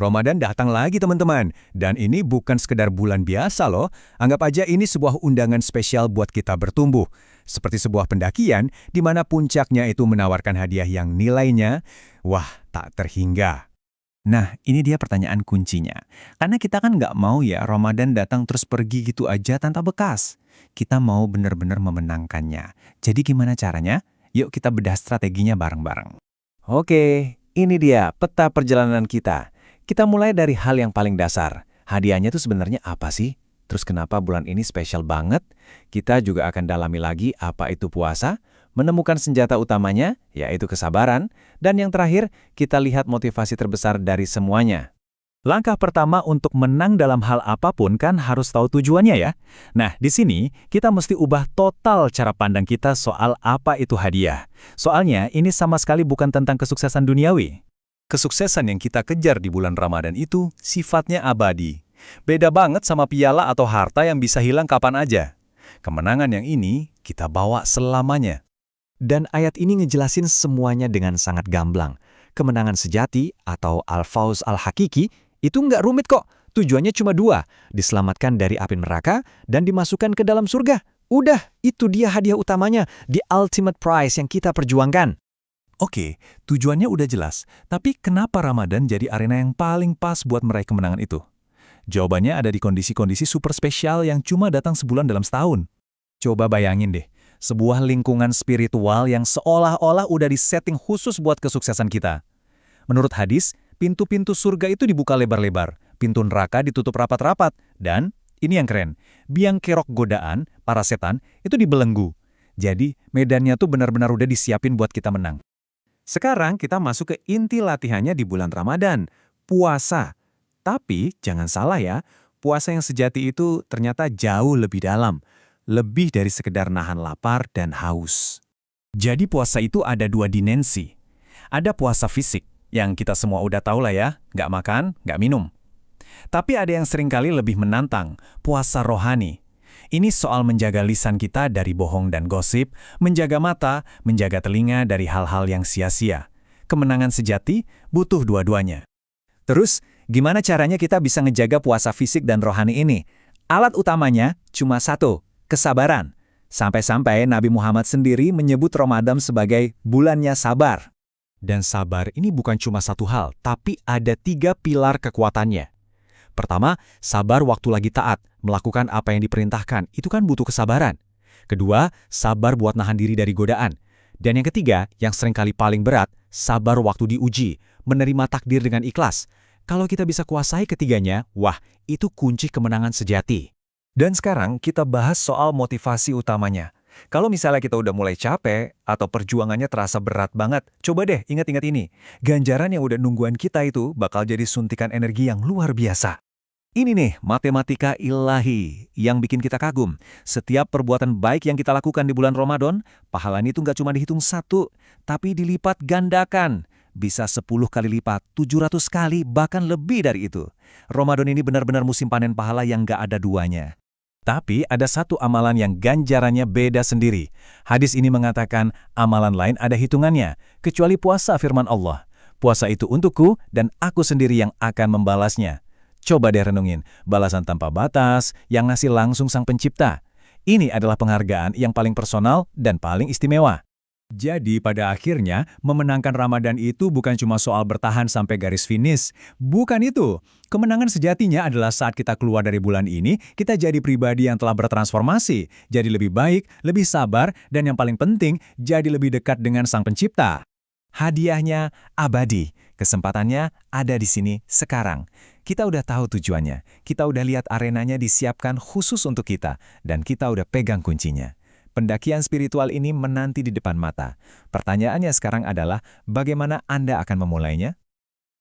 Ramadan datang lagi teman-teman, dan ini bukan sekedar bulan biasa loh. Anggap aja ini sebuah undangan spesial buat kita bertumbuh. Seperti sebuah pendakian, di mana puncaknya itu menawarkan hadiah yang nilainya, wah, tak terhingga. Nah, ini dia pertanyaan kuncinya. Karena kita kan nggak mau ya Ramadan datang terus pergi gitu aja tanpa bekas. Kita mau benar-benar memenangkannya. Jadi gimana caranya? Yuk kita bedah strateginya bareng-bareng. Oke, ini dia peta perjalanan kita. Kita mulai dari hal yang paling dasar. Hadiahnya tuh sebenarnya apa sih? Terus kenapa bulan ini spesial banget? Kita juga akan dalami lagi apa itu puasa, menemukan senjata utamanya, yaitu kesabaran, dan yang terakhir, kita lihat motivasi terbesar dari semuanya. Langkah pertama untuk menang dalam hal apapun kan harus tahu tujuannya ya. Nah, di sini kita mesti ubah total cara pandang kita soal apa itu hadiah. Soalnya ini sama sekali bukan tentang kesuksesan duniawi. Kesuksesan yang kita kejar di bulan Ramadan itu sifatnya abadi. Beda banget sama piala atau harta yang bisa hilang kapan aja. Kemenangan yang ini kita bawa selamanya. Dan ayat ini ngejelasin semuanya dengan sangat gamblang. Kemenangan sejati atau al-fawz al-hakiki itu nggak rumit kok. Tujuannya cuma dua, diselamatkan dari api neraka dan dimasukkan ke dalam surga. Udah, itu dia hadiah utamanya, the ultimate prize yang kita perjuangkan. Oke, tujuannya udah jelas, tapi kenapa Ramadan jadi arena yang paling pas buat meraih kemenangan itu? Jawabannya ada di kondisi-kondisi super spesial yang cuma datang sebulan dalam setahun. Coba bayangin deh, sebuah lingkungan spiritual yang seolah-olah udah disetting khusus buat kesuksesan kita. Menurut hadis, pintu-pintu surga itu dibuka lebar-lebar, pintu neraka ditutup rapat-rapat, dan, ini yang keren, biang kerok godaan, para setan, itu dibelenggu. Jadi, medannya tuh benar-benar udah disiapin buat kita menang. Sekarang kita masuk ke inti latihannya di bulan Ramadan, puasa. Tapi jangan salah ya, puasa yang sejati itu ternyata jauh lebih dalam. Lebih dari sekedar nahan lapar dan haus. Jadi puasa itu ada dua dimensi. Ada puasa fisik, yang kita semua udah tahu lah ya, nggak makan, nggak minum. Tapi ada yang seringkali lebih menantang, puasa rohani. Ini soal menjaga lisan kita dari bohong dan gosip, menjaga mata, menjaga telinga dari hal-hal yang sia-sia. Kemenangan sejati butuh dua-duanya. Terus, gimana caranya kita bisa ngejaga puasa fisik dan rohani ini? Alat utamanya cuma satu, kesabaran. Sampai-sampai Nabi Muhammad sendiri menyebut Ramadan sebagai bulannya sabar. Dan sabar ini bukan cuma satu hal, tapi ada 3 pilar kekuatannya. Pertama, sabar waktu lagi taat, melakukan apa yang diperintahkan, itu kan butuh kesabaran. Kedua, sabar buat nahan diri dari godaan. Dan yang ketiga, yang seringkali paling berat, sabar waktu diuji, menerima takdir dengan ikhlas. Kalau kita bisa kuasai ketiganya, wah, itu kunci kemenangan sejati. Dan sekarang kita bahas soal motivasi utamanya. Kalau misalnya kita udah mulai capek atau perjuangannya terasa berat banget, coba deh ingat-ingat ini. Ganjaran yang udah nungguan kita itu bakal jadi suntikan energi yang luar biasa. Ini nih matematika ilahi yang bikin kita kagum. Setiap perbuatan baik yang kita lakukan di bulan Ramadan, pahalanya itu nggak cuma dihitung 1, tapi dilipat gandakan. Bisa 10 kali lipat, 700 kali, bahkan lebih dari itu. Ramadan ini benar-benar musim panen pahala yang nggak ada duanya. Tapi ada satu amalan yang ganjarannya beda sendiri. Hadis ini mengatakan amalan lain ada hitungannya, kecuali puasa firman Allah. Puasa itu untukku dan aku sendiri yang akan membalasnya. Coba deh renungin, balasan tanpa batas yang ngasih langsung Sang Pencipta. Ini adalah penghargaan yang paling personal dan paling istimewa. Jadi pada akhirnya, memenangkan Ramadan itu bukan cuma soal bertahan sampai garis finish. Bukan itu. Kemenangan sejatinya adalah saat kita keluar dari bulan ini, kita jadi pribadi yang telah bertransformasi, jadi lebih baik, lebih sabar, dan yang paling penting, jadi lebih dekat dengan Sang Pencipta. Hadiahnya abadi. Kesempatannya ada di sini sekarang. Kita udah tahu tujuannya. Kita udah lihat arenanya disiapkan khusus untuk kita. Dan kita udah pegang kuncinya. Pendakian spiritual ini menanti di depan mata. Pertanyaannya sekarang adalah, bagaimana Anda akan memulainya?